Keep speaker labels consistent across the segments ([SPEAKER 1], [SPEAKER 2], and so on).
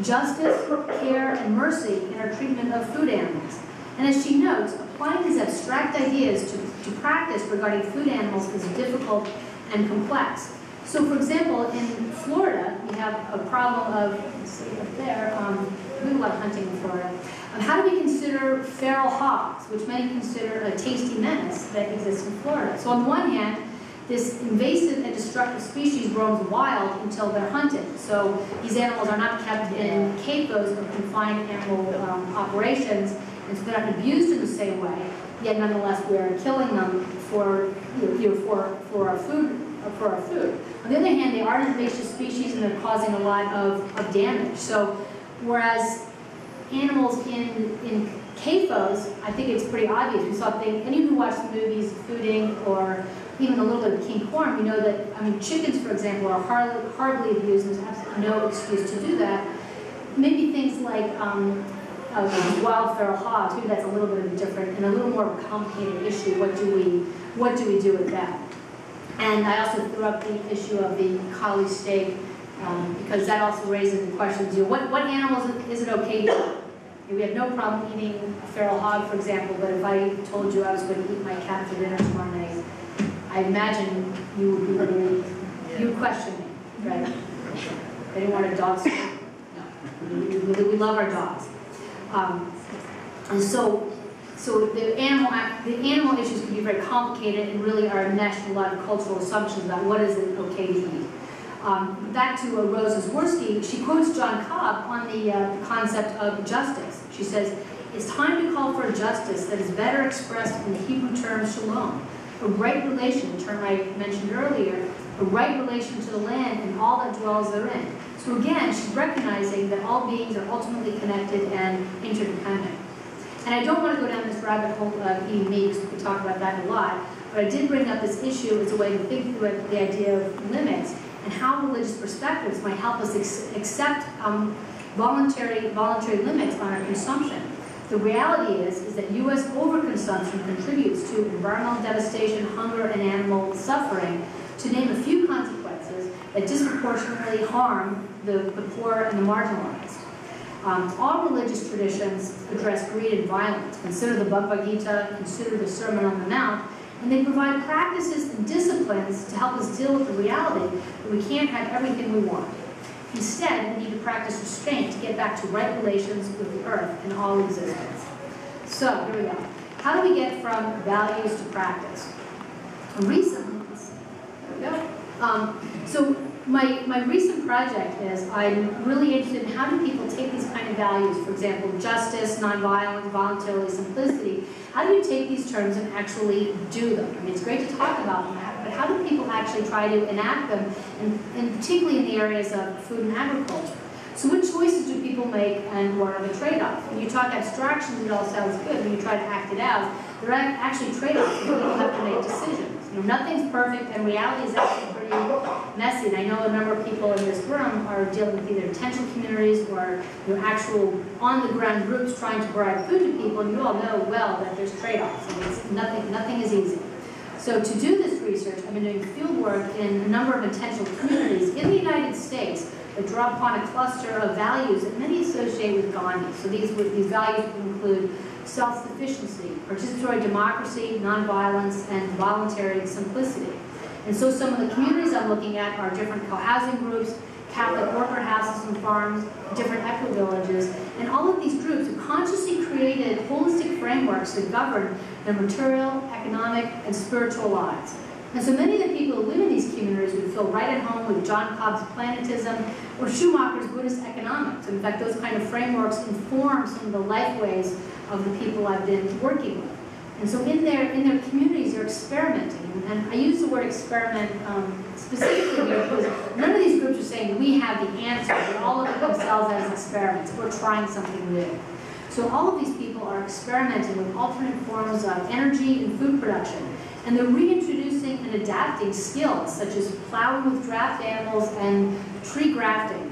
[SPEAKER 1] justice, care, and mercy in our treatment of food animals. And as she notes, applying these abstract ideas to practice regarding food animals is difficult and complex. So for example, in Florida, we have a problem of, let's see up there, we have a lot of hunting in Florida. How do we consider feral hogs, which many consider a tasty menace that exists in Florida? So on the one hand, this invasive and destructive species roams wild until they're hunted. So these animals are not kept in CAFOs or confined animal operations, and so they're not abused in the same way. Yet nonetheless, we are killing them for our food. On the other hand, they are an invasive species and they're causing a lot of damage. So whereas animals in CAFOs, I think it's pretty obvious. We saw things, anyone who watched the movies Food Inc. or even a little bit of King Corn, we know that, I mean, chickens, for example, are hardly abused, and there's absolutely no excuse to do that. Maybe things like wild feral hogs, maybe that's a little bit of a different and a little more of a complicated issue. What do we do with that? And I also threw up the issue of the collie steak because that also raises the questions, what animals is it okay to eat? We have no problem eating a feral hog, for example, but if I told you I was going to eat my cat for dinner tomorrow night, I imagine you would be literally, you would question me, right? They didn't want a dog steak. No. We love our dogs. And so the animal issues can be very complicated and really are enmeshed in a lot of cultural assumptions about what is it okay to eat. Back to Rosa Zworsky, she quotes John Cobb on the concept of justice. She says, "It's time to call for a justice that is better expressed in the Hebrew term shalom, a right relation, a term I mentioned earlier, a right relation to the land and all that dwells therein." So again, she's recognizing that all beings are ultimately connected and interdependent. And I don't want to go down this rabbit hole of eating meat, because we could talk about that a lot, but I did bring up this issue as a way to think through it, the idea of limits and how religious perspectives might help us accept voluntary limits on our consumption. The reality is that U.S. overconsumption contributes to environmental devastation, hunger, and animal suffering, to name a few consequences that disproportionately harm the poor and the marginalized. All religious traditions address greed and violence. Consider the Bhagavad Gita, consider the Sermon on the Mount, and they provide practices and disciplines to help us deal with the reality that we can't have everything we want. Instead, we need to practice restraint to get back to right relations with the earth and all existence. So, here we go. How do we get from values to practice? Recently, there we go. So my recent project is I'm really interested in how do people take these kind of values, for example, justice, nonviolence, voluntarily, simplicity. How do you take these terms and actually do them? I mean, it's great to talk about them, but how do people actually try to enact them, and particularly in the areas of food and agriculture? So what choices do people make, and what are the trade-offs? When you talk abstractions, it all sounds good. When you try to act it out, there are actually trade-offs, and people have to make decisions. You know, nothing's perfect, and reality is actually pretty messy. And I know a number of people in this room are dealing with either detention communities or actual on-the-ground groups trying to provide food to people, and you all know well that there's trade-offs. I mean, it's nothing is easy. So to do this research, I've been doing field work in a number of intentional communities in the United States that draw upon a cluster of values that many associate with Gandhi. So these values include self-sufficiency, participatory democracy, nonviolence, and voluntary simplicity. And so some of the communities I'm looking at are different co-housing groups, Catholic worker houses and farms, different eco-villages, and all of these groups have consciously created holistic frameworks that govern their material, economic, and spiritual lives. And so many of the people who live in these communities would feel right at home with John Cobb's Planetism or Schumacher's Buddhist economics. In fact, those kind of frameworks inform some of the life ways of the people I've been working with. And so in their communities, they're experimenting. And I use the word experiment specifically here because none of these groups are saying we have the answer. They all look at themselves as experiments. We're trying something new. So all of these people are experimenting with alternate forms of energy and food production. And they're reintroducing and adapting skills such as plowing with draft animals and tree grafting.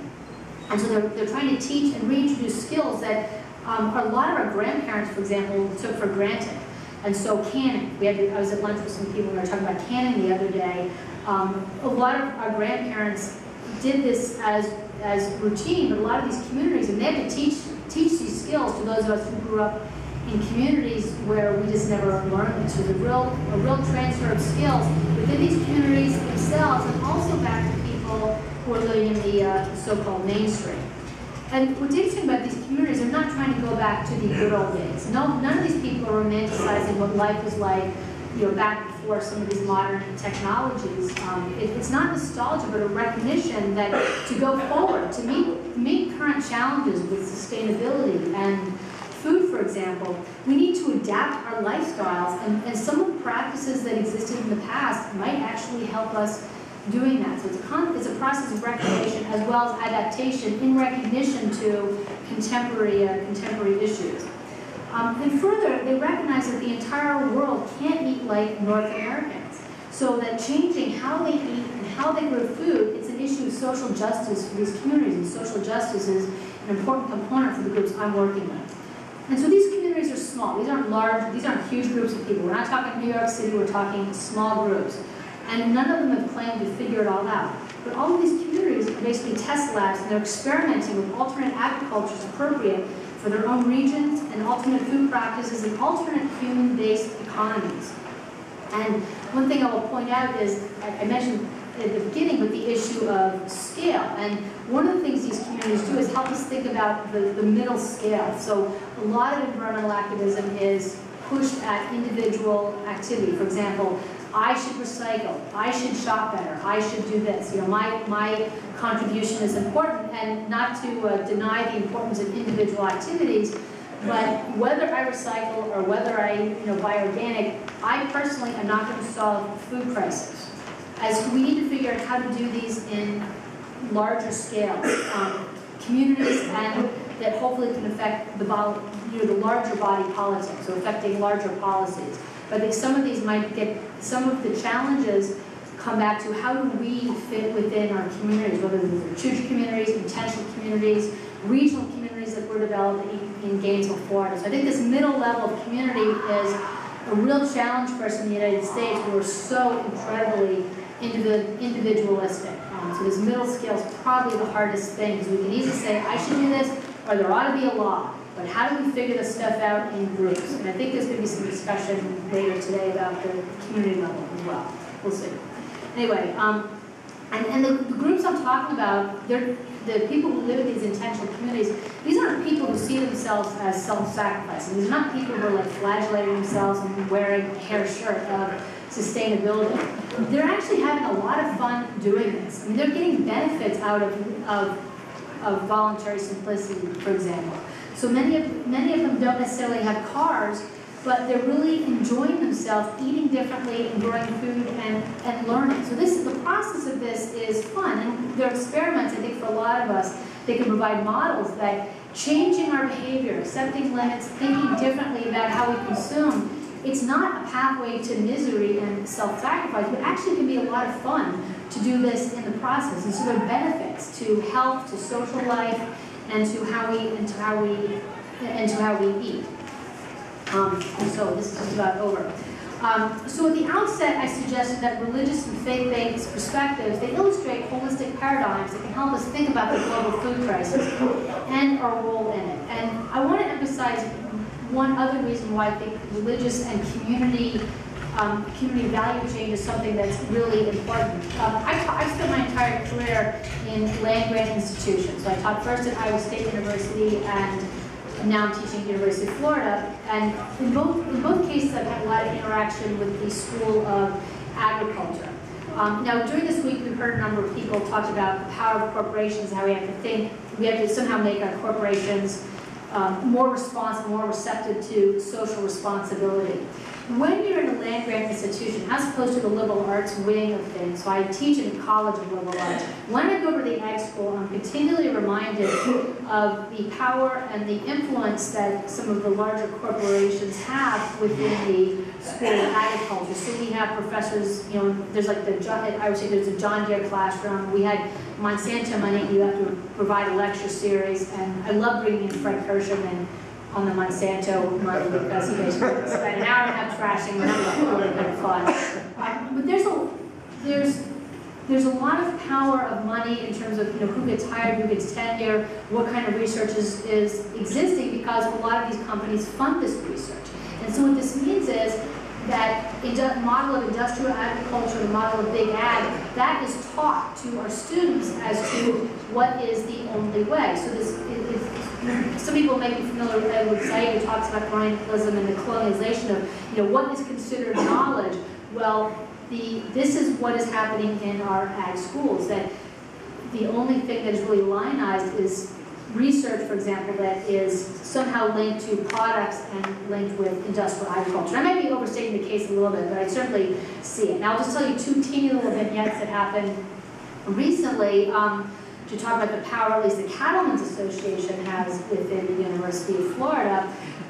[SPEAKER 1] And so they're trying to teach and reintroduce skills that a lot of our grandparents, for example, took for granted. And so canning, I was at lunch with some people and we were talking about canning the other day. A lot of our grandparents did this as as routine, but a lot of these communities, and they have to teach these skills to those of us who grew up in communities where we just never learned this. There's a real transfer of skills within these communities themselves, and also back to people who are living in the so-called mainstream. And what's interesting about these communities, they're not trying to go back to the good old days. None of these people are romanticizing what life was like, back before some of these modern technologies. It's not nostalgia, but a recognition that to go forward, to meet current challenges with sustainability and food, for example, we need to adapt our lifestyles, and some of the practices that existed in the past might actually help us doing that. So it's a process of recognition as well as adaptation in recognition to contemporary issues. And further, they recognize that the entire world can't eat like North Americans. So that changing how they eat and how they grow food, it's an issue of social justice for these communities, and social justice is an important component for the groups I'm working with. And so these communities are small. These aren't large, these aren't huge groups of people. We're not talking New York City, we're talking small groups. And none of them have claimed to figure it all out. But all of these communities are basically test labs, and they're experimenting with alternate agricultures appropriate for their own regions, and alternate food practices, and alternate human-based economies. And one thing I will point out is, I mentioned at the beginning, but the issue of scale. And one of the things these communities do is help us think about the middle scale. So a lot of environmental activism is pushed at individual activity. For example, I should recycle, I should shop better, I should do this. My contribution is important, and not to deny the importance of individual activities, but whether I recycle or whether I buy organic, I personally am not going to solve the food crisis. As we need to figure out how to do these in larger scales, communities, and that hopefully can affect the larger body politics, so affecting larger policies. But I think some of these might get, some of the challenges come back to how do we fit within our communities, whether they're church communities, intentional communities, regional communities that were developed in Gainesville, Florida. So I think this middle level of community is a real challenge for us in the United States. We're so incredibly individualistic. So this middle scale is probably the hardest thing, because we can easily say, I should do this, or there ought to be a law. But how do we figure this stuff out in groups? And I think there's going to be some discussion later today about the community level as well. We'll see. Anyway, and the groups I'm talking about, they're the people who live in these intentional communities. These aren't people who see themselves as self-sacrificing. These are not people who are like flagellating themselves and wearing a hair shirt of sustainability. They're actually having a lot of fun doing this. I mean, they're getting benefits out of voluntary simplicity, for example. So many of them don't necessarily have cars, but they're really enjoying themselves, eating differently, and growing food and learning. So the process of this is fun, and they're experiments. I think for a lot of us, they can provide models that changing our behavior, accepting limits, thinking differently about how we consume, it's not a pathway to misery and self-sacrifice, but actually can be a lot of fun to do this in the process. And so there are benefits to health, to social life, and to how we eat. So this is just about over. So at the outset, I suggested that religious and faith-based perspectives, they illustrate holistic paradigms that can help us think about the global food crisis and our role in it. And I want to emphasize one other reason why I think religious and community value change is something that's really important. I've spent my entire career in land-grant institutions. So I taught first at Iowa State University, and now I'm teaching at the University of Florida. And in both cases, I've had a lot of interaction with the School of Agriculture. Now, during this week, we've heard a number of people talk about the power of corporations and how we have to think, we have to somehow make our corporations more responsive, more receptive to social responsibility. When you're in a land-grant institution, as opposed to the liberal arts wing of things, so I teach in a college of liberal arts, when I go to the ag school, I'm continually reminded of the power and the influence that some of the larger corporations have within the School of Agriculture. So we have professors, there's like I would say there's a John Deere classroom. We had Monsanto money, you have to provide a lecture series, and I love bringing in Fred Kirschman on the Monsanto money, because he basically spent an hour and a half trashing, and that was really good fun. But there's there's a lot of power of money in terms of who gets hired, who gets tenure, what kind of research is existing, because a lot of these companies fund this research. And so what this means is that model of industrial agriculture, the model of big ag, that is taught to our students as to what is the only way. So this some people may be familiar with Edward Said, who talks about colonialism and the colonialization of what is considered knowledge. Well, this is what is happening in our ag schools, that the only thing that is really lionized is research, for example, that is somehow linked to products and linked with industrial agriculture. I might be overstating the case a little bit, but I certainly see it. Now I'll just tell you two teeny little vignettes that happened recently to talk about the power, at least the Cattlemen's Association has within the University of Florida.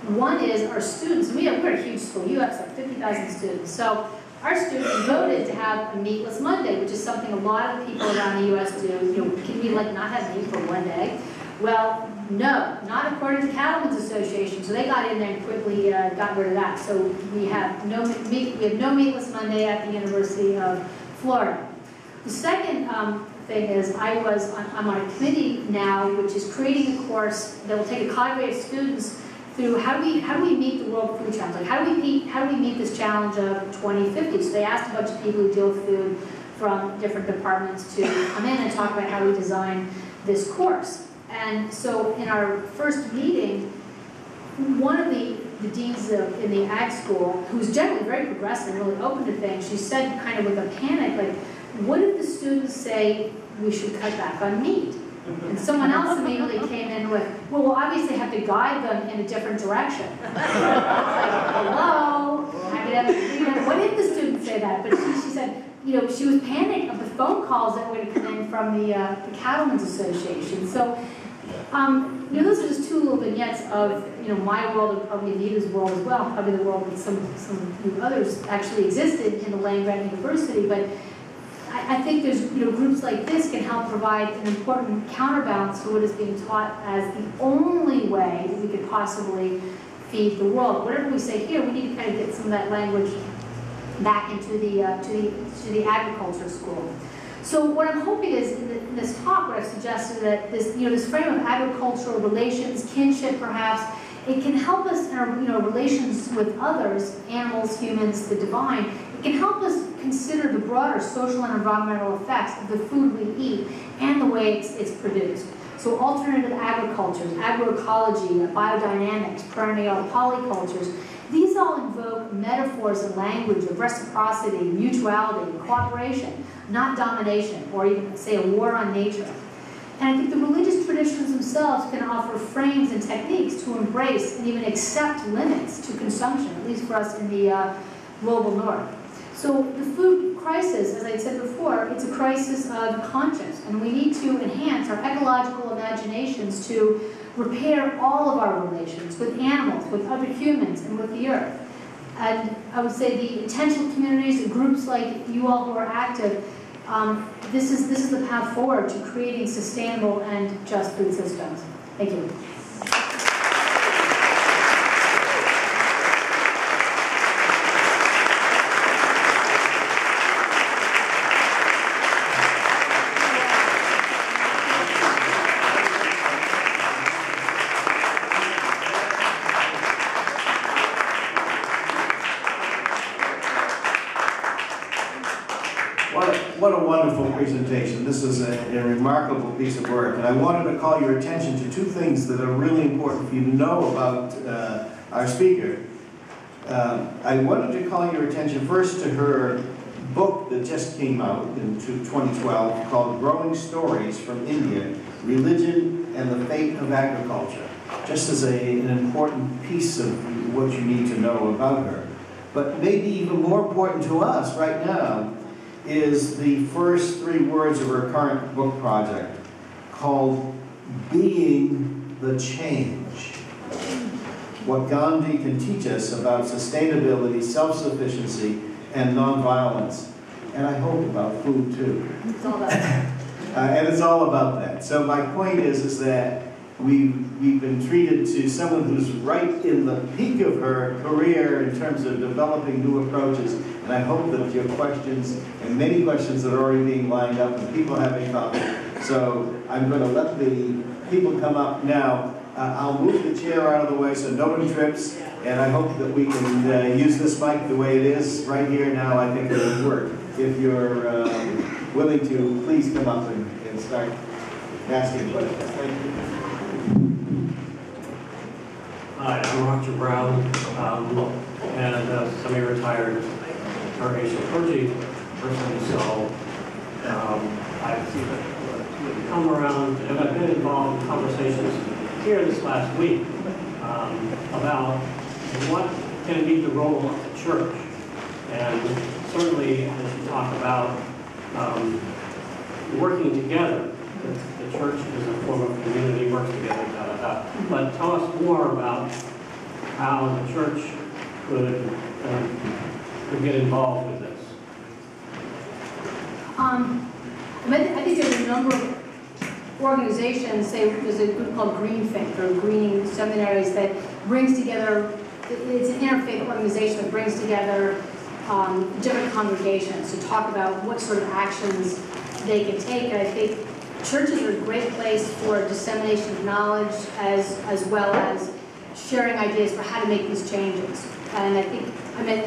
[SPEAKER 1] One is our students. We're a huge school. You have like 50,000 students. So our students voted to have a meatless Monday, which is something a lot of people around the U.S. do. Can we not have meat for one day? Well, no, not according to the Cattlemen's Association. So they got in there and quickly got rid of that. So we have no meat. We have no meatless Monday at the University of Florida. The second thing is I'm on a committee now, which is creating a course that will take a cadre of students through how do we meet the World Food Challenge? Like how do we meet this challenge of 2050? So they asked a bunch of people who deal with food from different departments to come in and talk about how we design this course. And so in our first meeting, one of the deans in the ag school, who's generally very progressive and really open to things, she said kind of with a panic, like, what if the students say we should cut back on meat? And someone else immediately came in with, well, we'll obviously have to guide them in a different direction. Like, hello? What if the students say that? But she said, she was panicked of the phone calls that would come in from the Cattlemen's Association. So, those are just two little vignettes of, my world and probably Anita's world as well, probably the world that some others actually existed in the land-grant university. But I think there's, groups like this can help provide an important counterbalance to what is being taught as the only way that we could possibly feed the world. Whatever we say here, we need to kind of get some of that language back into the agriculture school. So what I'm hoping is in this talk, what I've suggested that this, this frame of agricultural relations, kinship perhaps, it can help us in our, relations with others, animals, humans, the divine. It can help us consider the broader social and environmental effects of the food we eat and the way it's produced. So alternative agricultures, agroecology, biodynamics, perennial polycultures, these all invoke metaphors and language of reciprocity, mutuality, cooperation, not domination, or even, say, a war on nature. And I think the religious traditions themselves can offer frames and techniques to embrace and even accept limits to consumption, at least for us in the global north. So the food crisis, as I said before, it's a crisis of conscience, and we need to enhance our ecological imaginations to repair all of our relations with animals, with other humans, and with the earth. And I would say the intentional communities and groups like you all who are active, this is the path forward to creating sustainable and just food systems. Thank you.
[SPEAKER 2] What a wonderful presentation. This is a remarkable piece of work. And I wanted to call your attention to two things that are really important for you to know about our speaker. I wanted to call your attention first to her book that just came out in 2012 called Growing Stories from India, Religion and the Fate of Agriculture, just as an important piece of what you need to know about her. But maybe even more important to us right now is the first 3 words of her current book project, called Being the Change. What Gandhi can teach us about sustainability, self-sufficiency, and nonviolence. And I hope about food too.
[SPEAKER 1] It's all about that.
[SPEAKER 2] And it's all about that. So my point is that we've been treated to someone who's right in the peak of her career in terms of developing new approaches. And I hope that your questions, and many questions that are already being lined up, and people having comments. So I'm going to let the people come up now. I'll move the chair out of the way so no one trips, and I hope that we can use this mic the way it is right here now. I think it would work. If you're willing to, please come up and start asking questions. Thank you.
[SPEAKER 3] Hi, I'm Roger Brown, and semi-retired congregational clergy person, so I've come around and I've been involved in conversations here this last week about what can be the role of the church. And certainly, as you talk about working together, the church is a form of community, works together, But tell us more about how the church could get involved with this.
[SPEAKER 1] I think there's a number of organizations, say there's a group called Green Faith or Greening Seminaries that brings together, it's an interfaith organization that brings together different congregations to talk about what sort of actions they can take. And I think churches are a great place for dissemination of knowledge as well as sharing ideas for how to make these changes. And I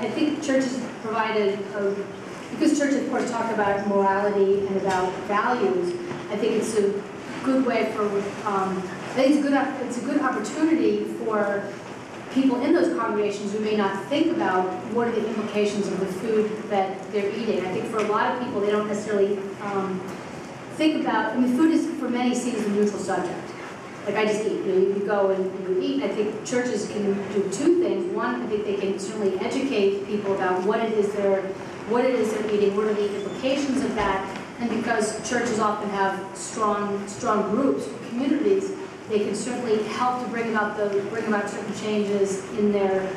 [SPEAKER 1] think churches provided, because churches of course talk about morality and about values, I think it's a good way for, I think it's a good opportunity for people in those congregations who may not think about what are the implications of the food that they're eating. I think for a lot of people, they don't necessarily think about, food is for many seen as a neutral subject. Like I just eat, you go and you eat. I think churches can do two things. One, I think they can certainly educate people about what it is they're eating, what are the implications of that. And because churches often have strong groups, communities, they can certainly help to bring about certain changes in the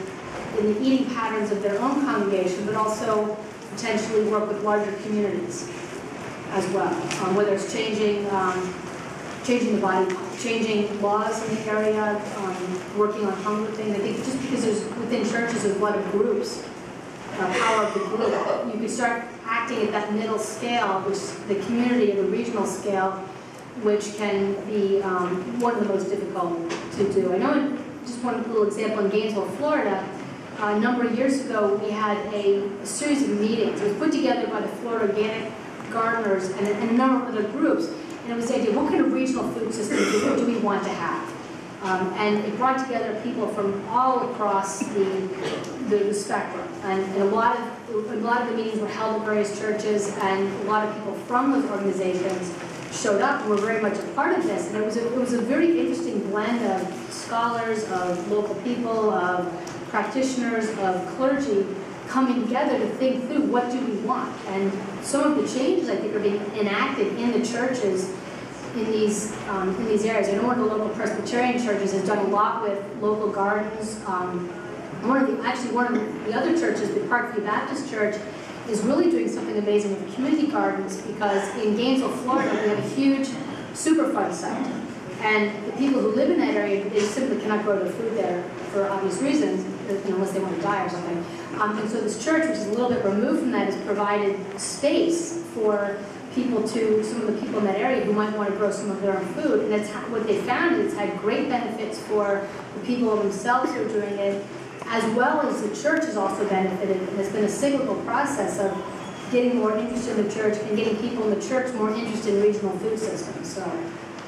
[SPEAKER 1] eating patterns of their own congregation, but also potentially work with larger communities as well. Whether it's changing the body, changing laws in the area, working on hunger things. I think just because within churches there's a lot of groups, power of the group, you could start acting at that middle scale, which is the community or the regional scale, which can be one of the most difficult to do. I know, just one little example, in Gainesville, Florida, a number of years ago, we had a series of meetings. It was put together by the Florida Organic Gardeners and a number of other groups. And it was the idea, what kind of regional food system do we want to have? And it brought together people from all across the spectrum. And a lot of the meetings were held at various churches, and a lot of people from those organizations showed up and were very much a part of this. And it was a very interesting blend of scholars, of local people, of practitioners, of clergy coming together to think through what do we want. And some of the changes I think are being enacted in the churches in these areas. I know one of the local Presbyterian churches has done a lot with local gardens. One of the other churches, the Parkview Baptist Church, is really doing something amazing with community gardens, because in Gainesville, Florida, we have a huge Superfund site. And the people who live in that area, they simply cannot grow their food there for obvious reasons, unless they want to die or something. And so this church, which is a little bit removed from that, has provided space for some of the people in that area who might want to grow some of their own food. And that's what they found is it's had great benefits for the people themselves who are doing it, as well as the church has also benefited. And it's been a cyclical process of getting more interest in the church and getting people in the church more interested in regional food systems. So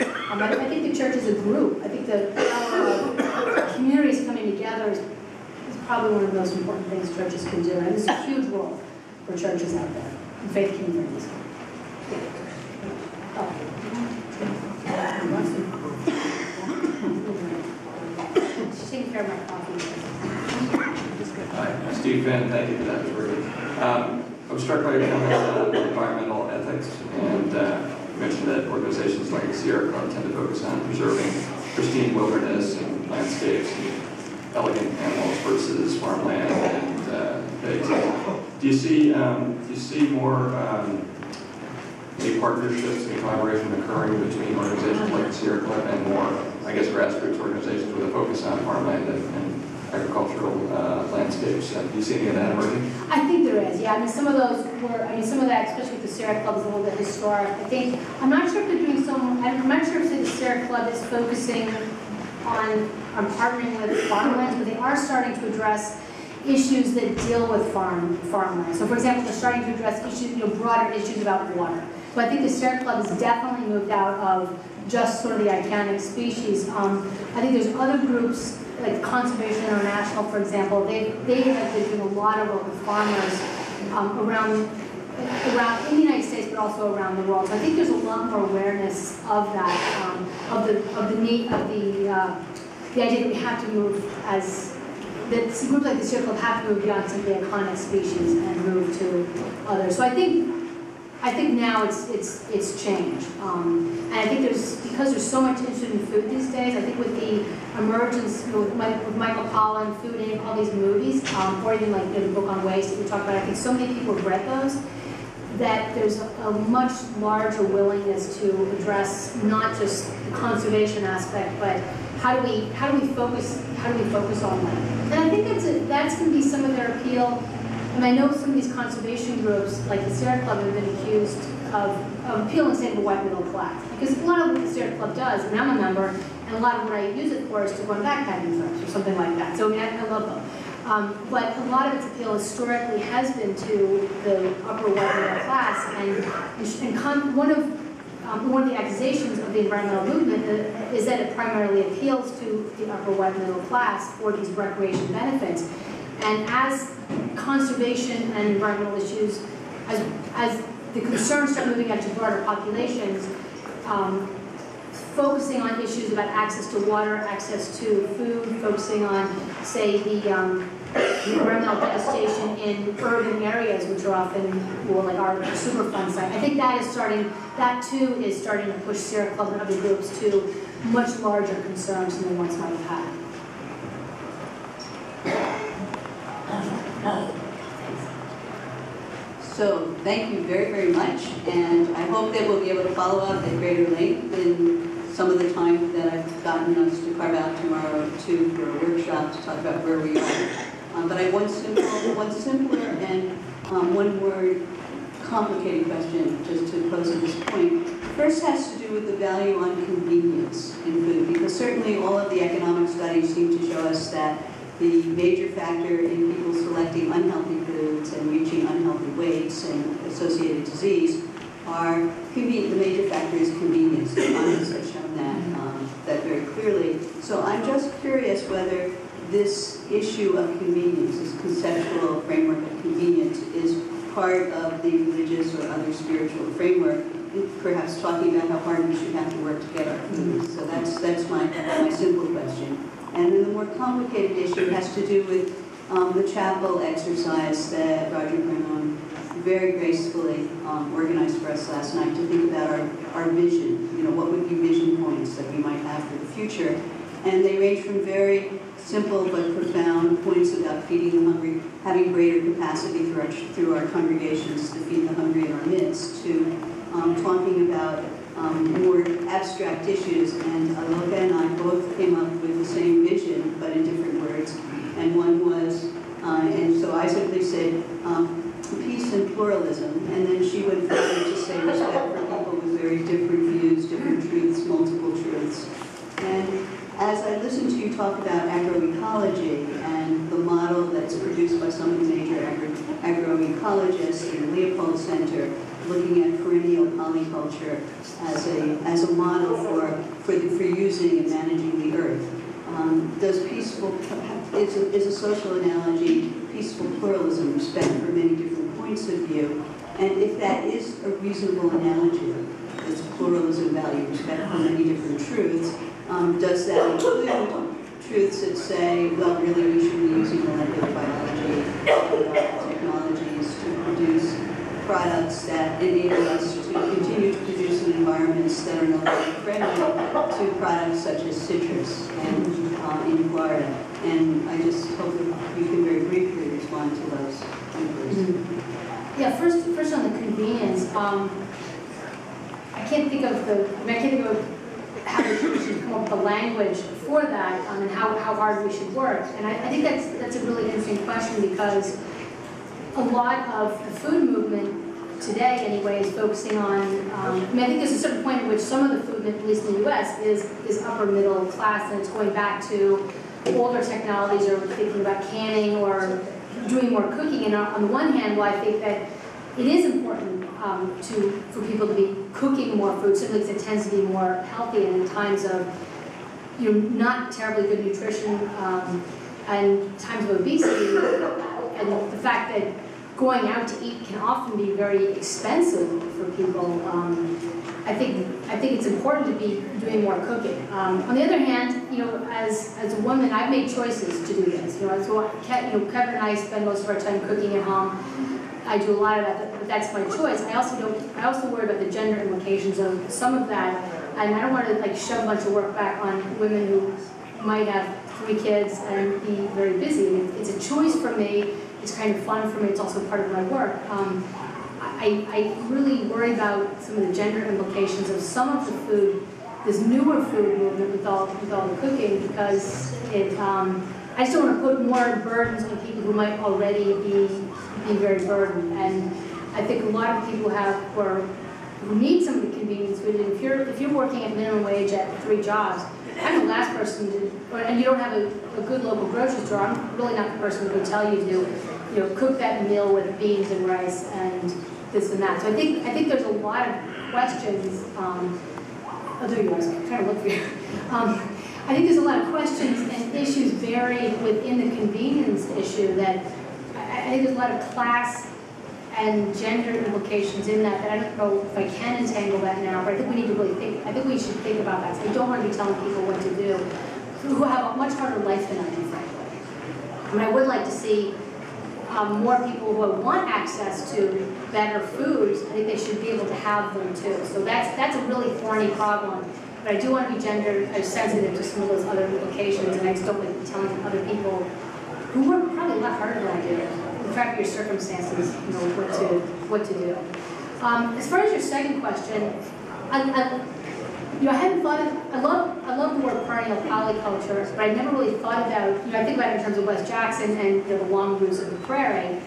[SPEAKER 1] I think the church is a group. I think the power of communities coming together is probably one of the most important things churches can do. And there's a huge role for churches out there, and faith communities. She's taking care of my coffee.
[SPEAKER 4] Hi, Steve Finn, thank you for that. It was really good. I was struck by your comments on environmental ethics, and you mentioned that organizations like the Sierra Club tend to focus on preserving pristine wilderness and landscapes and elegant animals versus farmland and pigs. Do you see more partnerships and collaboration occurring between organizations like the Sierra Club and more, I guess, grassroots organizations with a focus on farmland and agricultural landscapes. Do you see any of that emerging?
[SPEAKER 1] I think there is, yeah. I mean, some of those were, I mean, some of that, especially with the Sierra Club, is a little bit historic. I think, I'm not sure if they're doing I'm not sure if the Sierra Club is focusing on partnering with farmlands, but they are starting to address issues that deal with farmland. So, for example, they're starting to address issues, broader issues about water. So I think the Sierra Club has definitely moved out of just sort of the iconic species. I think there's other groups, like Conservation International, for example. They have been doing a lot of work with farmers around in the United States, but also around the world. So I think there's a lot more awareness of that, of the need of the idea that we have to move that groups like the Sierra Club have to move beyond simply iconic species and move to others. So I think now it's changed, and I think because there's so much interest in food these days. I think with the emergence, with Michael Pollan, Food Inc., all these movies, or even like the book on waste that we talked about. I think so many people have read those that there's a much larger willingness to address not just the conservation aspect, but how do we focus on that? And I think that's going to be some of their appeal. And I know some of these conservation groups, like the Sierra Club, have been accused of appealing, say, to the white middle class. Because a lot of what the Sierra Club does, and I'm a member, and a lot of what I use it for is to go on backpacking trips or something like that. So I mean, I love them. But a lot of its appeal historically has been to the upper white middle class, and one of the accusations of the environmental movement is that it primarily appeals to the upper white middle class for these recreation benefits. And as conservation and environmental issues, as the concerns start moving out to broader populations, focusing on issues about access to water, access to food, focusing on, say, the environmental devastation in urban areas, which are often like our Superfund site. I think that too is starting to push Sierra Club and other groups to much larger concerns than they once might have had.
[SPEAKER 5] So thank you very, very much, and I hope that we'll be able to follow up at greater length in some of the time that I've gotten us to carve out tomorrow too for a workshop to talk about where we are. But I have one simpler and one more complicated question just to pose at this point. First has to do with the value on convenience in food, because certainly all of the economic studies seem to show us that the major factor in people selecting unhealthy foods and reaching unhealthy weights and associated disease are the major factor is convenience. The economists have shown that very clearly. So I'm just curious whether this issue of convenience, this conceptual framework of convenience, is part of the religious or other spiritual framework, perhaps talking about how hard we should have to work to get our food. So that's my simple question. And then the more complicated issue has to do with the chapel exercise that Roger Brennan very gracefully organized for us last night to think about our vision. What would be vision points that we might have for the future? And they range from very simple but profound points about feeding the hungry, having greater capacity through our congregations to feed the hungry in our midst, to talking about more abstract issues. And Aloka and I both came up with the same vision, but in different words. And one was, and so I simply said, peace and pluralism. And then she went further to say respect for people with very different views, different truths, multiple truths. And as I listened to you talk about agroecology and the model that's produced by some of the major agroecologists in the Leopold Center, looking at perennial polyculture as a model for using and managing the earth, does peaceful is a social analogy, peaceful pluralism, respect for many different points of view, and if that is a reasonable analogy, this pluralism value, respect for many different truths. Does that include truths that say, well, really we should be using molecular biology technologies to produce products that enable us to continue to produce in environments that are no longer friendly to products such as citrus and in Florida? And I just hope that you can very briefly respond to those inquiries.
[SPEAKER 1] Yeah, first on the convenience, I can't think of how we should come up with the language for that, and how hard we should work. And I think that's a really interesting question, because a lot of the food movement today, anyway, is focusing on, I think there's a certain point at which some of the food, at least in the US, is upper middle class, and it's going back to older technologies, or thinking about canning or doing more cooking. And on the one hand, well, I think that it is important for people to be cooking more food, simply because it tends to be more healthy, and in times of not terribly good nutrition and times of obesity, and the fact that going out to eat can often be very expensive for people. I think it's important to be doing more cooking. On the other hand, as a woman, I've made choices to do this. So Kevin and I spend most of our time cooking at home. I do a lot of that, but that's my choice. I also worry about the gender implications of some of that, and I don't want to shove a bunch of work back on women who might have 3 kids and be very busy. It's a choice for me. It's kind of fun for me. It's also part of my work. I really worry about some of the gender implications of some of the food, this newer food movement with all the cooking, because I just don't want to put more burdens on people who might already be very burdened. And I think a lot of people who need some of the convenience food. And if you're working at minimum wage at 3 jobs, I'm the last person and you don't have a good local grocery store, I'm really not the person who would tell you to cook that meal with beans and rice and this and that. So I think there's a lot of questions. There you are, I'm trying to look for you. I think there's a lot of questions and issues buried within the convenience issue that I think there's a lot of class and gender implications in that I don't know if I can entangle that now, but I think we need to really think, I think we should think about that. So I don't want to be telling people what to do who have a much harder life than I do, frankly. I would like to see more people who want access to better foods. I think they should be able to have them too. So that's a really thorny problem. But I do want to be gender sensitive to some of those other implications, and I just don't like telling other people who work probably a lot harder than I do, in fact, your circumstances, what to do. As far as your second question, I hadn't thought of, I love the word perennial polyculture, but I never really thought about, I think about it in terms of West Jackson and the long roots of the prairie.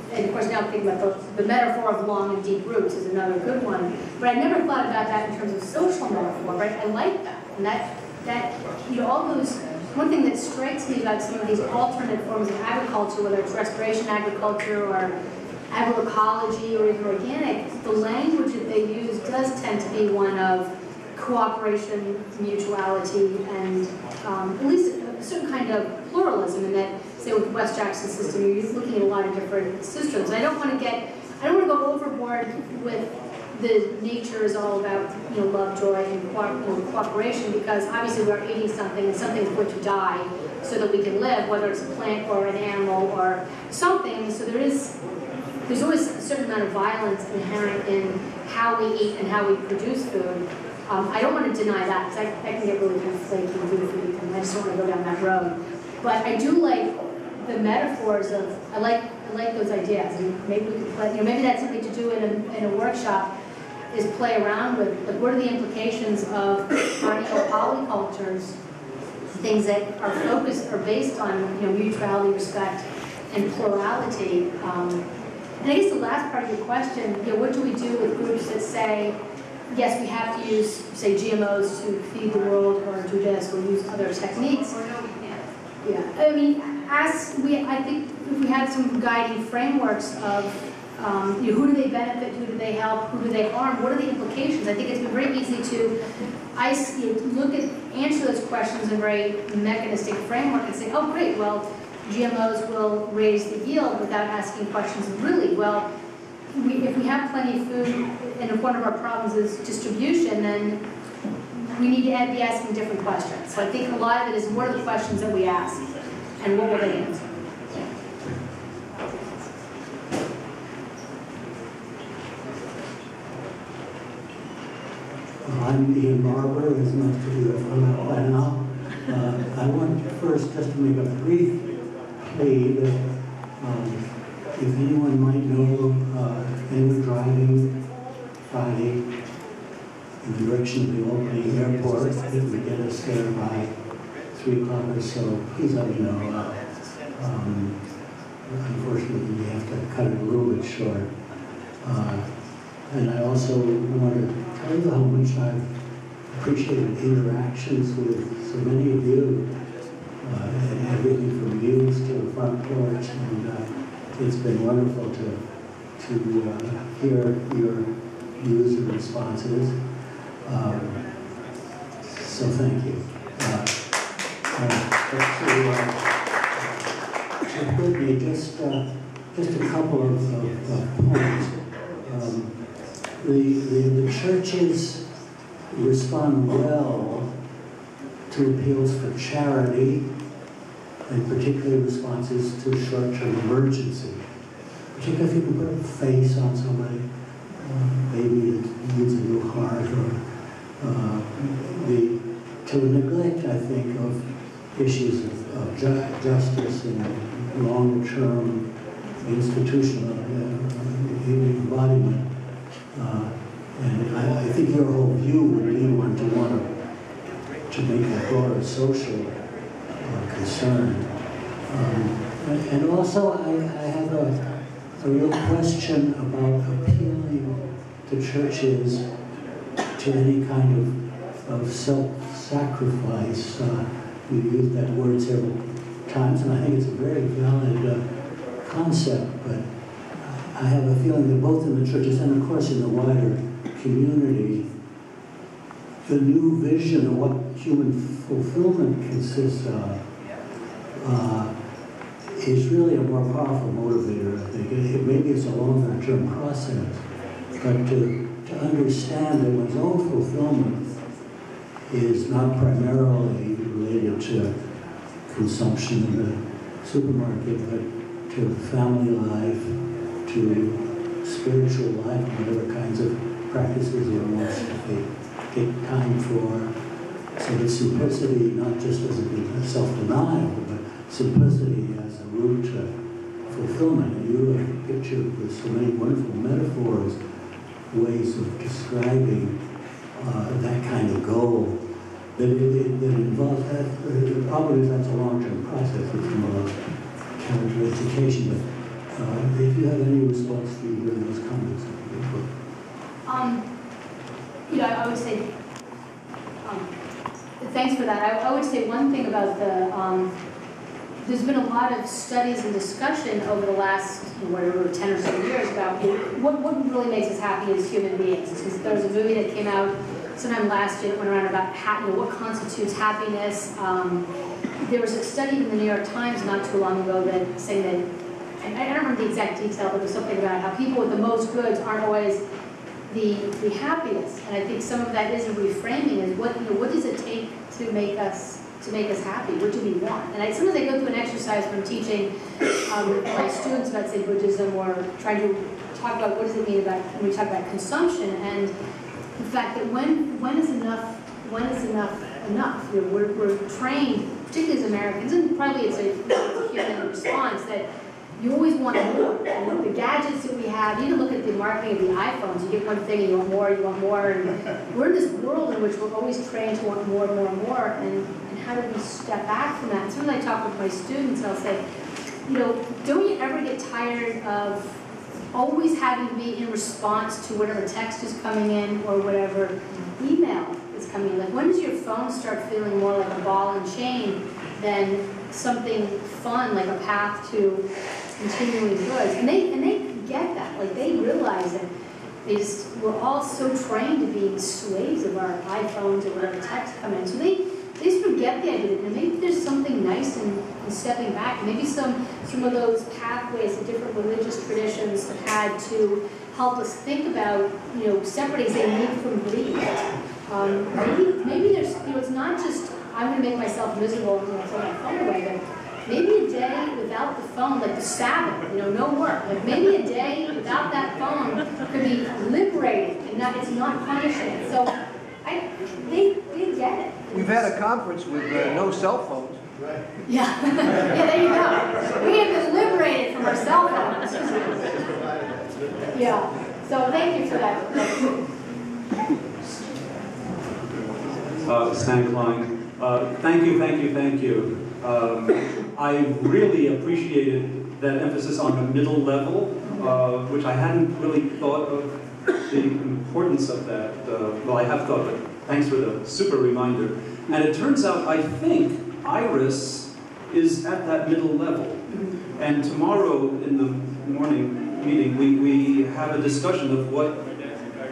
[SPEAKER 1] And of course now I'm thinking about the metaphor of long and deep roots is another good one. But I never thought about that in terms of social metaphor, right? I like that. And that all those, one thing that strikes me about some of these alternate forms of agriculture, whether it's restoration agriculture or agroecology or even organic, the language that they use does tend to be one of cooperation, mutuality, and at least a certain kind of pluralism in that, say with the West Jackson system, you're looking at a lot of different systems. I don't want to go overboard with the nature is all about love, joy, and cooperation, because obviously we are eating something and something is going to die so that we can live, whether it's a plant or an animal or something. So there's always a certain amount of violence inherent in how we eat and how we produce food. I don't want to deny that, because I can get really kind of flaky and food, and I just don't want to go down that road. But I do like the metaphors of, I like those ideas, and maybe we could play, maybe that's something to do in a workshop, is play around with, like, what are the implications of perennial polycultures, things that are focused or based on mutuality, respect, and plurality. And I guess the last part of your question, what do we do with groups that say, yes, we have to use, say, GMOs to feed the world, or do this, or use other techniques? Yeah, I mean, I think if we had some guiding frameworks of who do they benefit, who do they help, who do they harm, what are the implications? I think it's been very easy to answer those questions in a very mechanistic framework and say, oh great, well, GMOs will raise the yield without asking questions of really, well, if we have plenty of food and if one of our problems is distribution, then we need to be asking different questions. So I think a lot of it is, what are the questions that we ask and what will they answer?
[SPEAKER 6] I'm Ian Barber, as most of you have come out by now. I want first just to make a brief plea that if anyone might know anyone driving Friday in the direction of the Albany Airport. It would get us there by 3 o'clock or so. Please let me know. Unfortunately, we have to cut it a little bit short. And I also want to tell you how much I've appreciated interactions with so many of you, and everything from youth to the front porch, and it's been wonderful to hear your views and responses. So thank you. Whitney, just a couple of points. The churches respond well to appeals for charity, and particularly responses to short-term emergency. Particularly if you can put a face on somebody, maybe it needs a new heart, or to neglect, I think, of issues of justice and long-term institutional embodiment. And I think your whole view would be one to want to make a broader social concern. And also, I have a real question about appealing to churches to any kind of self-sacrifice. You used that word several times, and I think it's a very valid concept, but I have a feeling that both in the churches and, of course, in the wider community, the new vision of what human fulfillment consists of is really a more powerful motivator, I think. Maybe it's a longer-term process, but to understand that one's own fulfillment is not primarily related to consumption in the supermarket, but to family life, to spiritual life, whatever kinds of practices one wants to take time for. So the simplicity, not just as a self-denial, but simplicity as a route to fulfillment. And you have pictured with so many wonderful metaphors, ways of describing that kind of goal. That involves that. The problem is that's a long-term process. It's more character education. But if you have any response to those comments,
[SPEAKER 1] I would say, thanks for that. I would say one thing about there's been a lot of studies and discussion over the last, 10 or so years about what really makes us happy as human beings. Because there was a movie that came out sometime last year that went around about what constitutes happiness. There was a study in the New York Times not too long ago that saying that, I don't remember the exact detail, but it was something about how people with the most goods aren't always the happiest. And I think some of that is a reframing, is what does it take to make us happy? What do we want? And sometimes I go through an exercise when I'm teaching my students about, say, Buddhism, or trying to talk about what does it mean about when we talk about consumption, and the fact that when is enough enough? We're trained, particularly as Americans, and probably it's a human response, that you always want more. And the gadgets that we have, you can look at the marketing of the iPhones, you get one thing and you want more, and we're in this world in which we're always trained to want more and more and more, and how do we step back from that? And sometimes I talk with my students and I'll say, don't you ever get tired of always having to be in response to whatever text is coming in or whatever email is coming in? Like, when does your phone start feeling more like a ball and chain than something fun, like a path to continuing goods? And they get that. Like, they realize that we're all so trained to be slaves of our iPhones or whatever text come in. So they sort of get the idea that maybe there's something nice in stepping back. Maybe some of those pathways that different religious traditions have had to help us think about, separating, say, need from greed. Maybe there's, it's not just I'm going to make myself miserable and throw my phone away, but maybe a day without the phone, like the Sabbath, no work. Like, maybe a day without that phone could be liberating, and it's not punishing. So they get it.
[SPEAKER 7] We've had a conference with no cell phones.
[SPEAKER 2] Right.
[SPEAKER 1] Yeah. Yeah, there you go. We have been liberated from our cell phones. Yeah. So thank you for that.
[SPEAKER 8] Stan Klein. Thank you. I really appreciated that emphasis on the middle level, which I hadn't really thought of the importance of that. Well, I have thought, but thanks for the super reminder. And it turns out, I think, IRAS is at that middle level. And tomorrow in the morning meeting, we have a discussion of what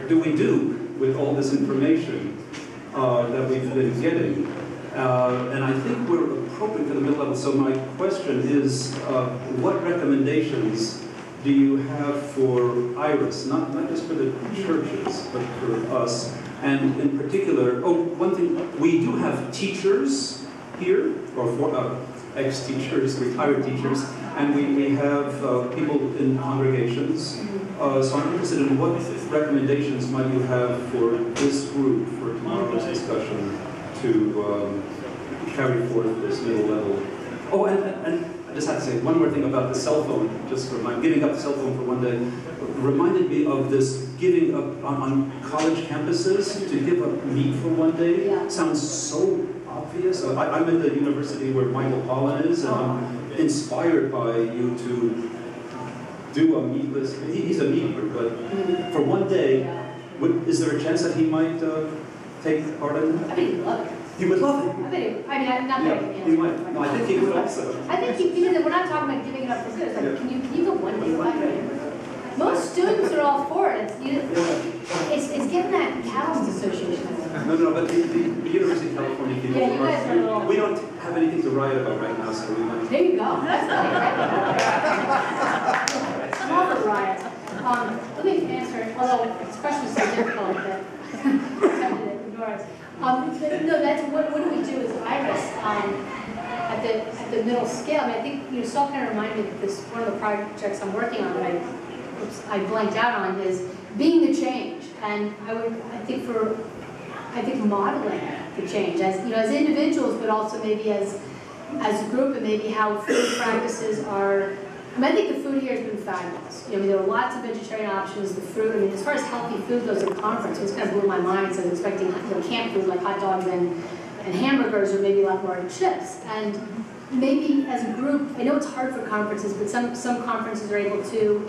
[SPEAKER 8] do we do with all this information that we've been getting. And I think we're appropriate for the middle level. So my question is, what recommendations do you have for IRAS? Not just for the churches, but for us. And in particular, one thing, we do have teachers here, or ex-teachers, retired teachers, and we have people in congregations. So I'm interested in what recommendations might you have for this group for tomorrow's discussion to carry forth this middle level. Oh, and I just have to say one more thing about the cell phone, just for my giving up the cell phone for one day. Reminded me of this giving up on college campuses to give up meat for one day.
[SPEAKER 1] Yeah.
[SPEAKER 8] Sounds so obvious. I'm at the university where Michael Pollan is, and I'm inspired by you to do a meatless, he's a meat eater, but for one day, is there a chance that he might take part in that?
[SPEAKER 1] I think he'd love it.
[SPEAKER 8] He would love it.
[SPEAKER 1] I think, I mean, I'm not
[SPEAKER 8] Yeah,
[SPEAKER 1] making
[SPEAKER 8] he might. No, I think he would also.
[SPEAKER 1] I think we're not talking about giving it up for good. It's like,
[SPEAKER 8] Yeah.
[SPEAKER 1] can you go one day without? Most students are all for it. It's getting that Cattlemen's Association.
[SPEAKER 8] No, but the University of California people
[SPEAKER 1] Yeah, you guys are a little-
[SPEAKER 8] we don't have anything to write about right now, so we might.
[SPEAKER 1] There you go. That's not right. I'm all for riots. Let me answer it, although this question is so difficult that I'm tempted to ignore it. No, that's what do we do as IRAS at the middle scale? I mean, I think Saul kind of reminded me that this one of the projects I'm working on that I blanked out on is being the change, and I think modeling the change as individuals, but also maybe as a group, and maybe how food practices are. I think the food here has been fabulous. There were lots of vegetarian options. The fruit, as far as healthy food goes at the conference, it was kind of blew my mind. So I was expecting camp food like hot dogs and hamburgers, or maybe a lot more chips. And maybe as a group, I know it's hard for conferences, but some conferences are able to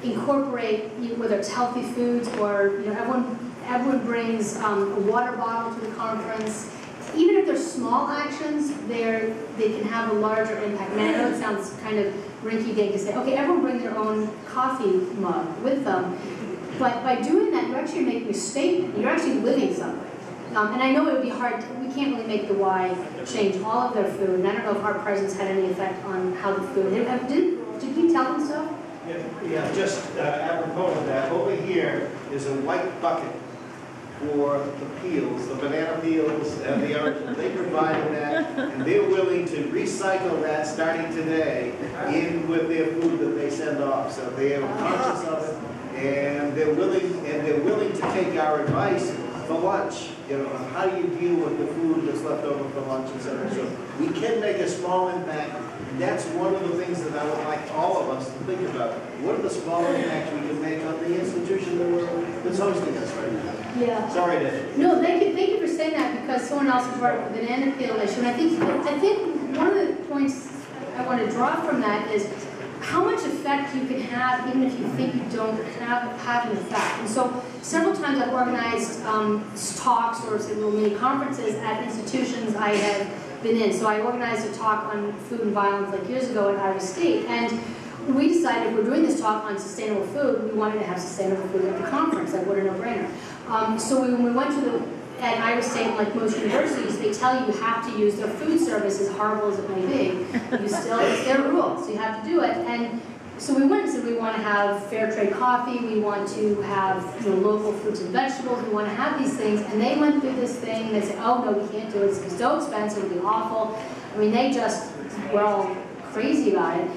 [SPEAKER 1] incorporate, whether it's healthy foods or everyone brings a water bottle to the conference. Even if they're small actions, they can have a larger impact. I mean, I know it sounds kind of rinky-dink to say, okay, everyone bring their own coffee mug with them, but by doing that, you're actually making a statement. You're actually living something. And I know it would be hard. We can't really make the Y change all of their food, and I don't know if our presence had any effect on how the food. Did you tell them so?
[SPEAKER 2] Yeah, just apropos of that, over here is a white bucket for the peels, the banana peels and the oranges. They provided that, and they're willing to recycle that starting today in with their food that they send off. So they are conscious of it, and they're willing to take our advice for lunch. How do you deal with the food that's left over for lunch, etc. So we can make a small impact. That's one of the things that I would like all of us to think about. What are the small impacts we can make on the institution that's hosting us right now?
[SPEAKER 1] Yeah.
[SPEAKER 2] Sorry to...
[SPEAKER 1] No, thank you for saying that, because someone else brought up the banana peel issue. And I think one of the points I want to draw from that is how much effect you can have even if you think you don't have an effect. And so several times I've organized talks or little mini conferences at institutions I have been in. So I organized a talk on food and violence like years ago at Iowa State, and we decided we're doing this talk on sustainable food. We wanted to have sustainable food at the conference. Like, what a no-brainer. So when we went to at Iowa State, like most universities, they tell you have to use their food service, as horrible as it may be. It's their rules, so you have to do it. And so we went and said we want to have fair trade coffee, we want to have local fruits and vegetables, we want to have these things. And they went through this thing, and they said, oh no, we can't do it, it's so expensive, it'll be awful. I mean, they just were all crazy about it.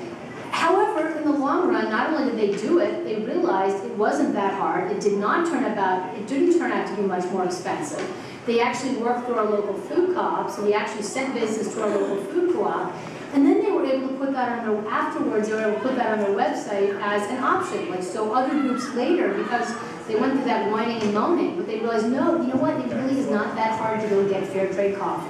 [SPEAKER 1] However, in the long run, not only did they do it, they realized it wasn't that hard. It didn't turn out to be much more expensive. They actually worked through our local food co-op, so we actually sent business to our local food co-op. And then they were able to put that on their, afterwards, they were able to put that on their website as an option. So other groups later, because They went through that whining and moaning, but they realized, no, you know what, it really is not that hard to go get fair trade coffee.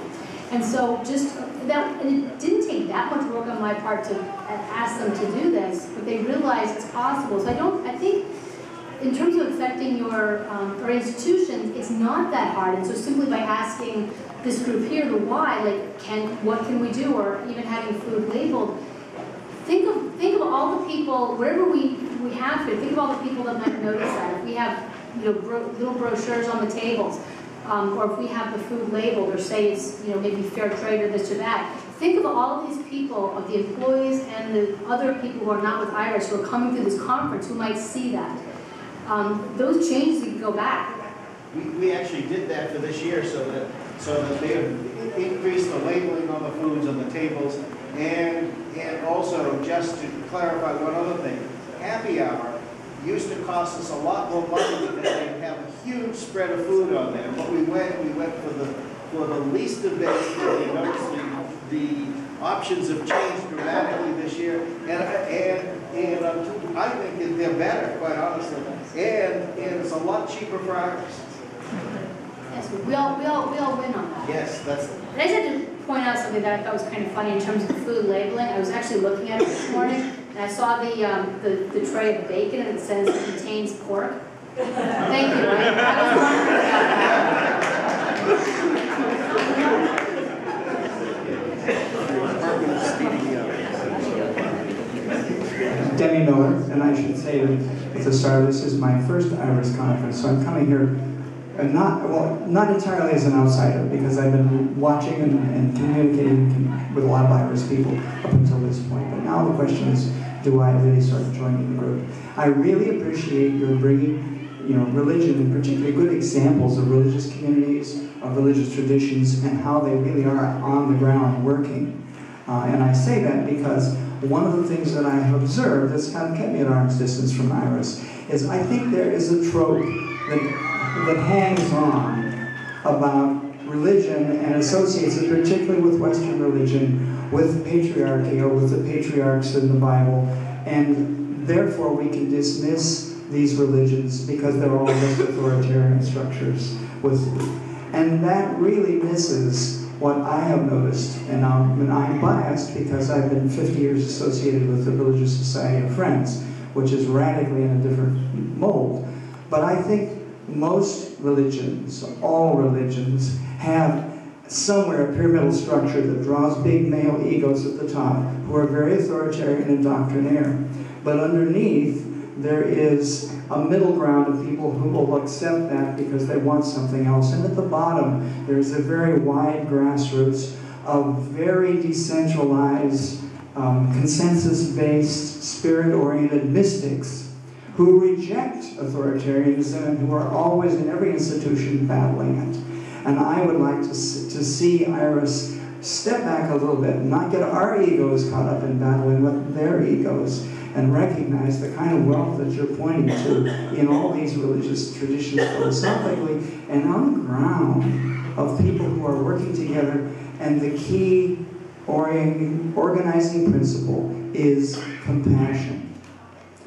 [SPEAKER 1] And so just that, and it didn't take that much work on my part to ask them to do this, but they realized it's possible. So I think in terms of affecting your or institutions, it's not that hard. And so simply by asking this group here the why, like what can we do, or even having food labeled, think of all the people, wherever we have here, think of all the people that might notice that. If we have little brochures on the tables, or if we have the food labeled, or say it's maybe fair trade or this or that, think of all of these people, of the employees and the other people who are not with IRAS, who are coming through this conference, who might see that. Those changes can go back.
[SPEAKER 2] We actually did that for this year, so that they increased the labeling on the foods on the tables, and also, just to clarify one other thing, happy hour used to cost us a lot more money because they have a huge spread of food on there. But we went for the least of it. We noticed the options have changed dramatically this year, and I think they're better, quite honestly, and it's a lot cheaper for ours.
[SPEAKER 1] Yes, we all win on that.
[SPEAKER 2] Yes, that's.
[SPEAKER 1] And I just had to point out something that I thought was kind of funny in terms of the food labeling. I was actually looking at it this morning, and I saw the tray of bacon, and it says it contains pork. Thank you. I was wondering about that.
[SPEAKER 9] Demi Miller, and I should say that at the start, this is my first IRAS conference, so I'm coming here not entirely as an outsider, because I've been watching and communicating with a lot of IRAS people up until this point. But now the question is, do I really start joining the group? I really appreciate your bringing, religion, and particularly good examples of religious communities, of religious traditions, and how they really are on the ground working. And I say that because one of the things that I have observed that's kind of kept me at arm's distance from IRAS is I think there is a trope that hangs on about religion and associates it, particularly with Western religion, with patriarchy or with the patriarchs in the Bible, and therefore we can dismiss these religions because they're all just authoritarian structures. And that really misses what I have noticed, and I'm biased because I've been 50 years associated with the Religious Society of Friends, which is radically in a different mold. But I think most religions, all religions, have somewhere a pyramidal structure that draws big male egos at the top, who are very authoritarian and doctrinaire. But underneath, there is a middle ground of people who will accept that because they want something else. And at the bottom, there's a very wide grassroots of very decentralized, consensus-based, spirit-oriented mystics who reject authoritarianism and who are always in every institution battling it. And I would like to see IRAS step back a little bit and not get our egos caught up in battling with their egos, and recognize the kind of wealth that you're pointing to in all these religious traditions philosophically and on the ground of people who are working together. And the key organizing principle is compassion.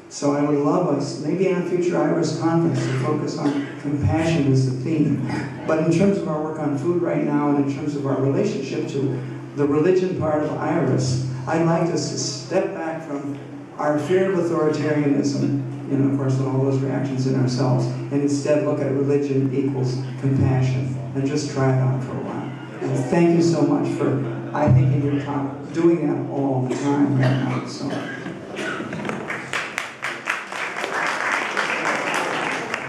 [SPEAKER 9] So I would love us, maybe in a future IRAS conference, to focus on compassion as the theme. But in terms of our work on food right now, and in terms of our relationship to the religion part of IRAS, I'd like us to step back from our fear of authoritarianism, of course, and all those reactions in ourselves, and instead look at religion equals compassion, and just try it out for a while. And thank you so much for, I think, in your talk, doing that all the time right now. So.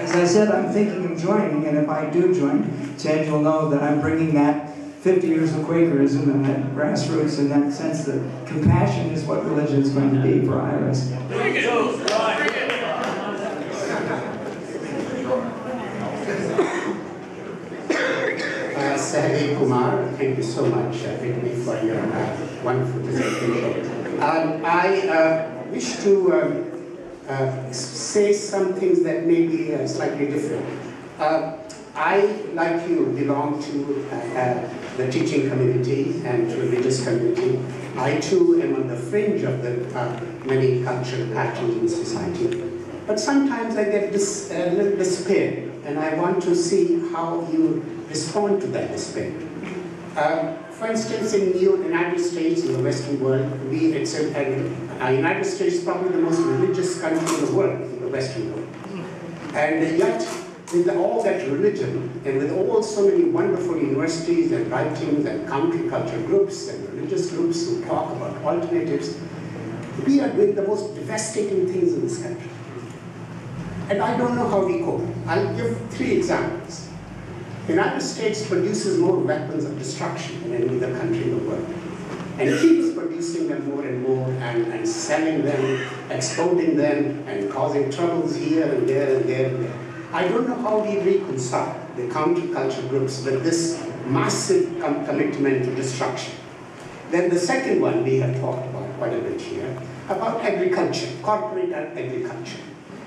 [SPEAKER 9] As I said, I'm thinking of joining, and if I do join, Ted, you'll know that I'm bringing that 50 years of Quakerism and that grassroots, in that sense that compassion is what religion is going to be for IRAS.
[SPEAKER 10] Sahadev Kumar, thank you so much, Whitney, for your wonderful presentation. I wish to say some things that may be slightly different. I, like you, belong to the teaching community and religious community. I too am on the fringe of the many cultural patterns in society. But sometimes I get a little despair, and I want to see how you respond to that despair. For instance, in the United States, in the Western world, the United States is probably the most religious country in the world, in the Western world. And yet, with all that religion, and with all so many wonderful universities and writings and counterculture groups and religious groups who talk about alternatives, we are doing the most devastating things in this country. And I don't know how we cope. I'll give 3 examples. The United States produces more weapons of destruction than any other country in the world. And keeps producing them more and more, and selling them, exporting them, and causing troubles here and there and there and there. I don't know how we reconcile the counterculture groups with this massive commitment to destruction. Then the second one we have talked about quite a bit here, about agriculture, corporate agriculture.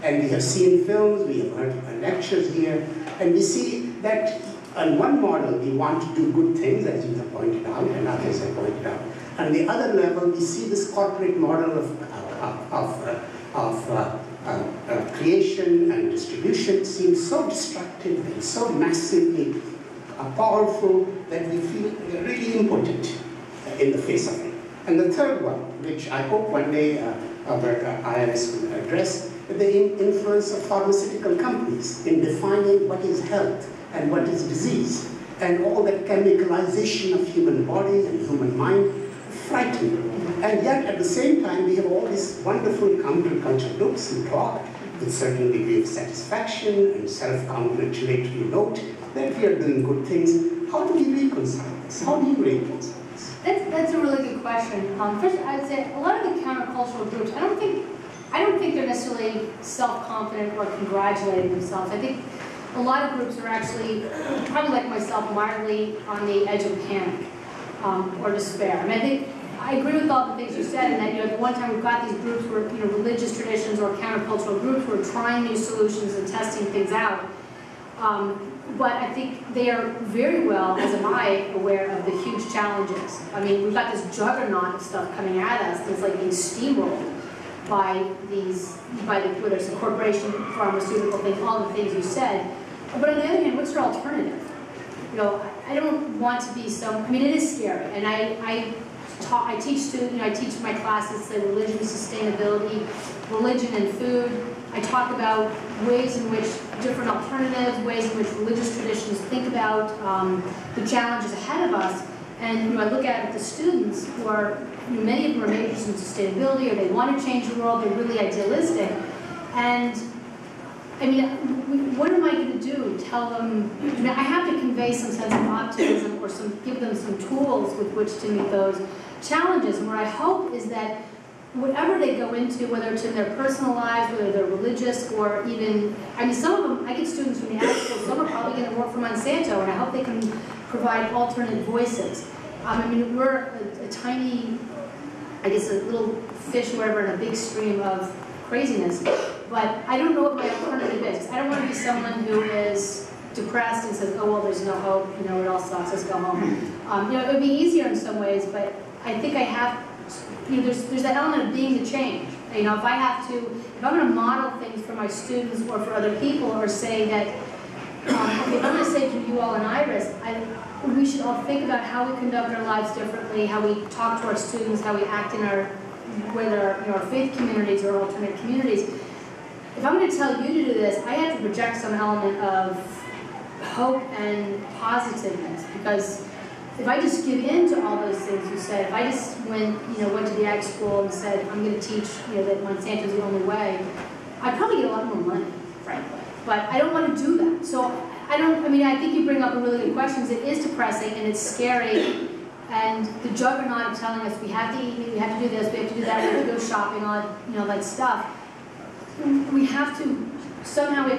[SPEAKER 10] And we have seen films, we have heard lectures here, and we see that on one model we want to do good things, as you have pointed out, and others have pointed out. On the other level, we see this corporate model of creation and distribution seems so destructive and so massively powerful that we feel really impotent in the face of it. And the third one, which I hope one day our IRAS will address, the influence of pharmaceutical companies in defining what is health and what is disease, and all that chemicalization of human bodies and human mind, frightening. And yet, at the same time, we have all these wonderful counterculture groups who talk with a certain degree of satisfaction and self-congratulatory note that we are doing good things. How do we reconcile this? How do you reconcile this?
[SPEAKER 1] That's a really good question. First, I'd say a lot of the countercultural groups, I don't think they're necessarily self-confident or congratulating themselves. I think a lot of groups are actually, probably like myself, mildly on the edge of panic or despair. I mean, I agree with all the things you said, and that, at one time we've got these groups where, religious traditions or countercultural groups who are trying new solutions and testing things out. But I think they are very well, as am I, aware of the huge challenges. I mean, we've got this juggernaut of stuff coming at us that's like being steamrolled by whether it's a corporation, pharmaceutical thing, all the things you said. But on the other hand, what's your alternative? I don't want to be it is scary, and I teach students, I teach my classes, say religion, sustainability, religion and food. I talk about ways in which different alternatives, ways in which religious traditions think about the challenges ahead of us. And I look at the students who are, many of them are majors in sustainability, or they want to change the world, they're really idealistic. And what am I going to do? Tell them, I have to convey some sense of optimism or give them some tools with which to meet those challenges. And what I hope is that whatever they go into, whether it's in their personal lives, whether they're religious, or even, some of them, I get students from the ag school, some are probably going to work for Monsanto, and I hope they can provide alternate voices. We're a tiny, a little fish, whatever, in a big stream of craziness. But I don't know what my alternative is. I don't want to be someone who is depressed and says, oh, well, there's no hope, it all sucks, let's go home. It would be easier in some ways, but I think I have, there's that element of being the change. If I'm going to model things for my students or for other people, or say that, if I'm going to say to you all in IRAS, we should all think about how we conduct our lives differently, how we talk to our students, how we act in whether our faith communities or alternate communities. If I'm going to tell you to do this, I have to project some element of hope and positiveness, because if I just give in to all those things you said, if I just went to the ag school and said, I'm going to teach, that Monsanto's the only way, I'd probably get a lot more money, frankly. But I don't want to do that. So I think you bring up a really good question. It is depressing and it's scary. And the juggernaut of telling us we have to eat, we have to do this, we have to do that, we have to go shopping, all that stuff. We have to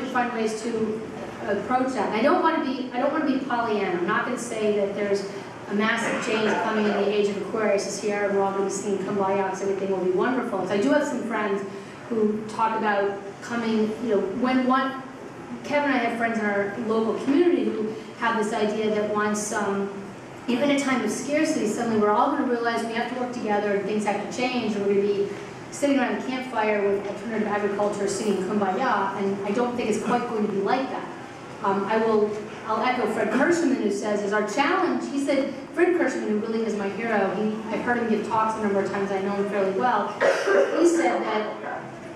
[SPEAKER 1] find ways to approach that. And I don't want to be Pollyanna. I'm not going to say that there's a massive change coming in the age of Aquarius is here, and we're all going to be singing Kumbaya, because everything will be wonderful. Because I do have some friends who talk about coming, Kevin and I have friends in our local community who have this idea that once, in a time of scarcity, suddenly we're all going to realize we have to work together and things have to change, and we're going to be sitting around the campfire with alternative agriculture singing Kumbaya, and I don't think it's quite going to be like that. I'll echo Fred Kirschman, who says, is our challenge, he said, Fred Kirschman, who really is my hero, I've heard him give talks a number of times, I know him fairly well, he said that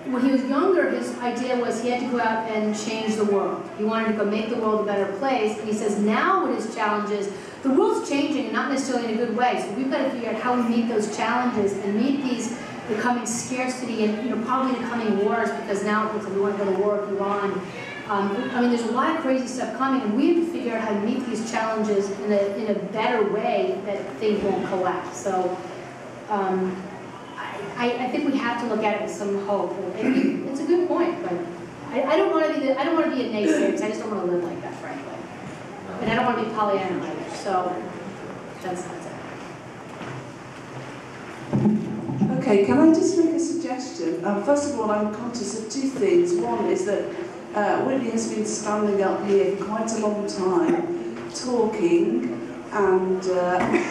[SPEAKER 1] when he was younger, his idea was he had to go out and change the world. He wanted to go make the world a better place, and he says now what his challenge is, the world's changing, and not necessarily in a good way, so we've got to figure out how we meet those challenges and meet these becoming scarcity and probably the coming wars, because now it looks like we want to go to war with Iran. I mean, there's a lot of crazy stuff coming, and we have to figure out how to meet these challenges in a better way that things won't collapse. So I think we have to look at it with some hope. It's a good point, but I don't want to be a naysayer, because I just don't want to live like that, frankly. And I don't want to be Pollyanna either. So that's it.
[SPEAKER 11] Okay, can I just make a suggestion? First of all, I'm conscious of two things. One is that Whitney has been standing up here for quite a long time, talking, and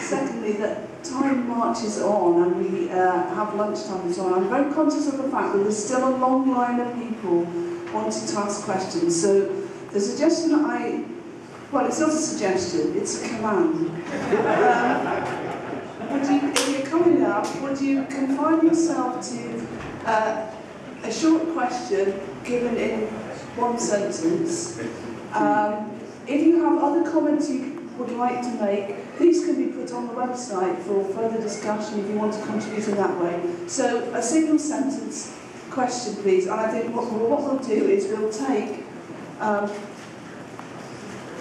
[SPEAKER 11] secondly, that time marches on and we have lunchtime and so on. I'm very conscious of the fact that there's still a long line of people wanting to ask questions. So the suggestion well, it's not a suggestion, it's a command. If you're coming up, would you confine yourself to a short question given in one sentence? If you have other comments you would like to make, these can be put on the website for further discussion if you want to contribute in that way. So a single sentence question, please. And I think what we'll do is we'll take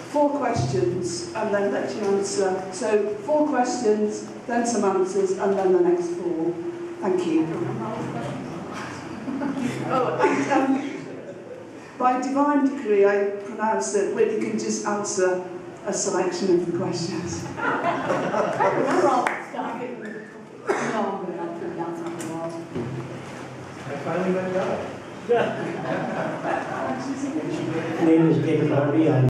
[SPEAKER 11] 4 questions and then let you answer. So 4 questions, then some answers, and then the next 4. Thank you. By divine decree, I pronounce that Whitney can just answer a selection of the questions.
[SPEAKER 12] I finally got it. My name is David Harvey. I'm